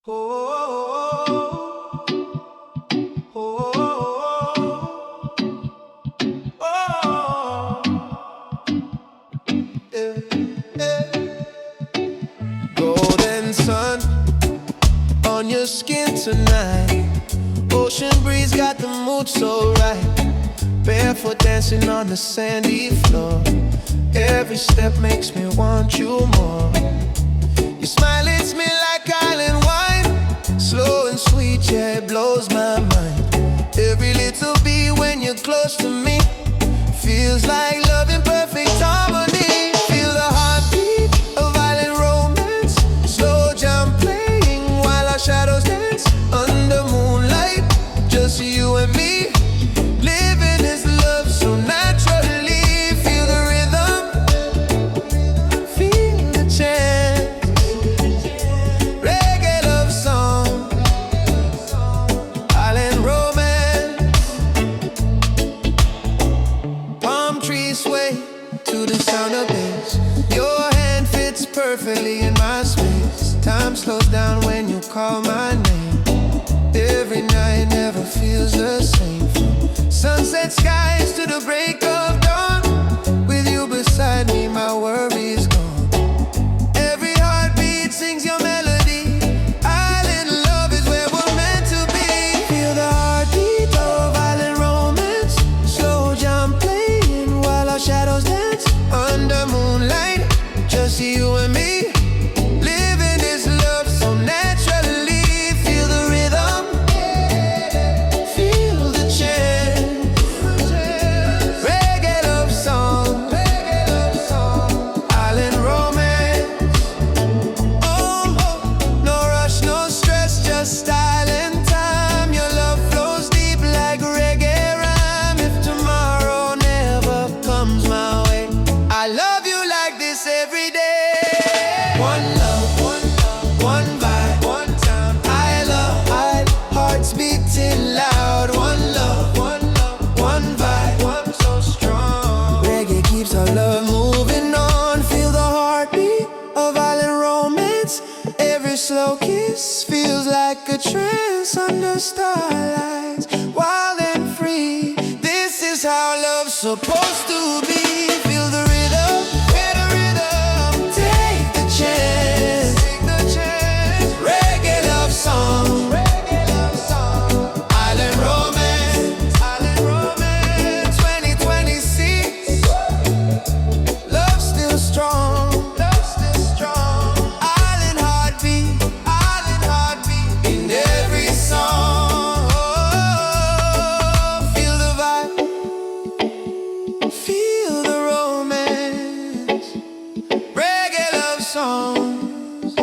Oh, oh, oh, yeah, yeah. Golden sun on your skin tonight. Ocean breeze got the mood so right. Barefoot dancing on the sandy floor. Every step makes me want you more. Your smile hits me like island wine, slow and sweet, yeah, it blows my mind. Every little beat when you're close to me feels like love in perfect harmony. Feel the heartbeat of violent romance, slow jam playing while our shadows dance under moonlight. Just you and me, living this love so naturally. Feel the rhythm, feel the chant. Reggae love song, island romance. Palm trees sway to the sound of bass. Your hand fits perfectly in my space. Time slows down when you call my name. Every night never feels the same. From sunset skies to the break of dawn, with you beside me, my worries gone. Every heartbeat sings your melody. Island love is where we're meant to be. Feel the heartbeat of island romance, slow jam playing while our shadows dance under moonlight. Just you and me, living this love so naturally. Feel the rhythm, feel the chant. Reggae love song, island romance. Oh, no rush, no stress, just island time. Your love flows deep like reggae rhyme. If tomorrow never comes my way, I love you like this every day. One love, one vibe, one time. I love, hearts beating loud. One love, one vibe, one so strong. Reggae keeps our love moving on. Feel the heartbeat of island romance. Every slow kiss feels like a trance under starlights, wild and free. This is how love's supposed to be. Feel the rhythm, take the chance. Reggae love song, island romance, 2026. Love still strong, island heartbeat in every song. Feel the vibe, feel the romance. Reggae love songs,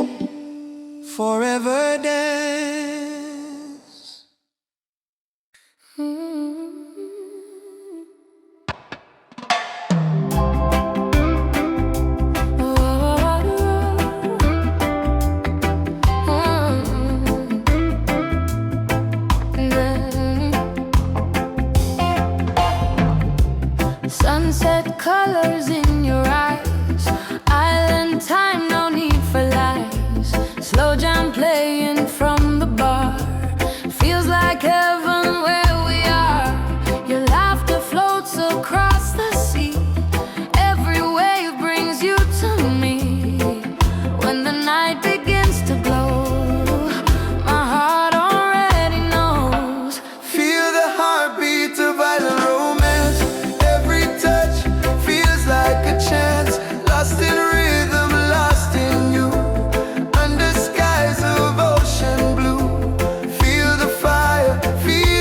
forever dance. Sunset colors in your eyes, island time, no need for lies. Slow jam playing from the bar, feels like heaven where we are. Your laughter floats across the sea, every wave brings you to me. When the night begins to glow, my heart already knows. Feel the heartbeat of island romance. Every touch feels like a chance. Lost in rhythm, lost in you, under skies of ocean blue. Feel the fire, feel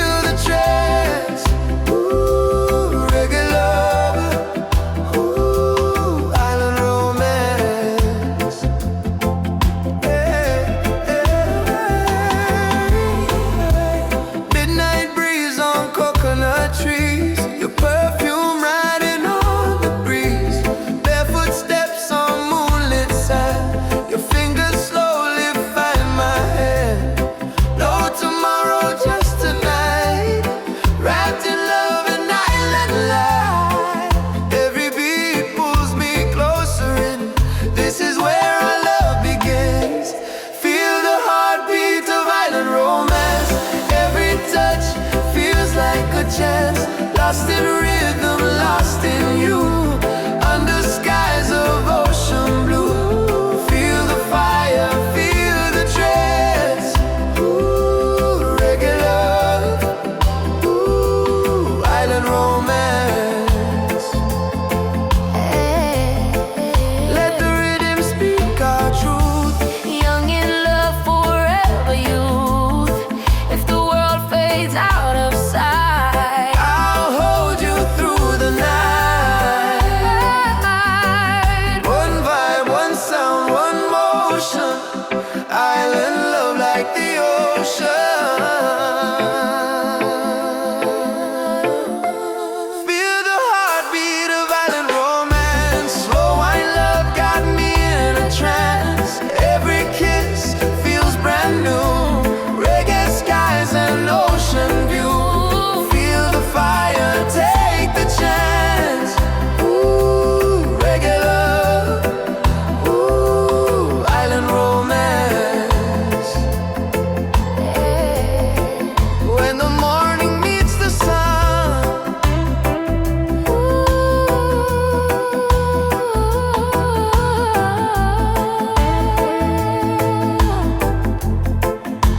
lost in rhythm, lost in you. Under skies of ocean blue, feel the fire, feel the trance. Ooh, reggae love, ooh, island romance. Let the rhythm speak our truth. Young in love, forever youth. If the world fades out of sight, I'll hold you through the night. One vibe, one sound, one motion. Island love like the ocean. Feel the heartbeat of island romance. Slow wine love got me in a trance. Every kiss feels brand new. Reggae skies and ocean view. Feel the fire, take the chance. Ooh, reggae love, ooh, island romance. When the morning meets the sun,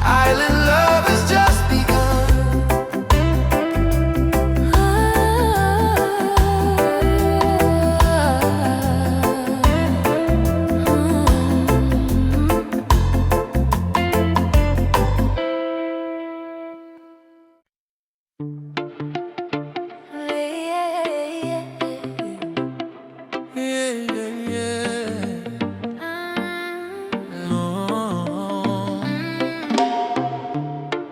island love has just begun. Yeah, yeah, yeah. Oh.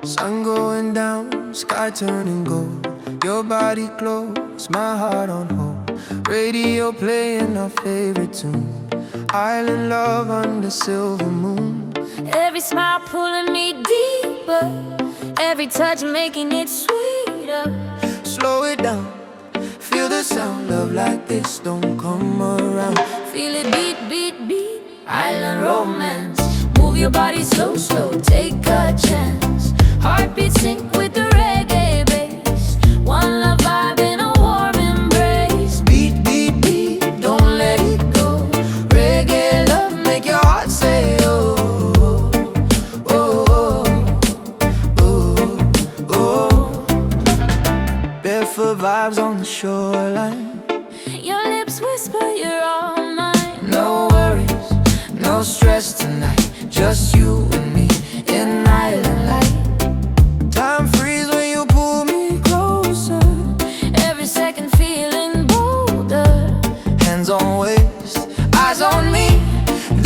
Sun going down, sky turning gold. Your body close, my heart on hold. Radio playing our favorite tune. Island love under silver moon. every smile pulling me deeper, every touch making it sweeter. Slow it down, feel the sound. Love like this don't come around. Feel it beat, beat, beat. Island romance. Move your body so slow, take a chance. Heartbeat sync with the reggae bass. One love vibe in a warm embrace. Beat, beat, beat, don't let it go. Reggae love make your heart say oh, oh, oh, oh, oh. Barefoot vibes on the shoreline. Your lips whisper you're all mine. No worries, no stress tonight. Just you and me in island light. Time freeze when you pull me closer. Every second feeling bolder. Hands on waist, eyes on me.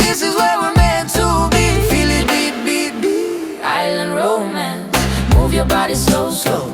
This is where we're meant to be. Feel it beat, beat, beat. Island romance. Move your body so slow,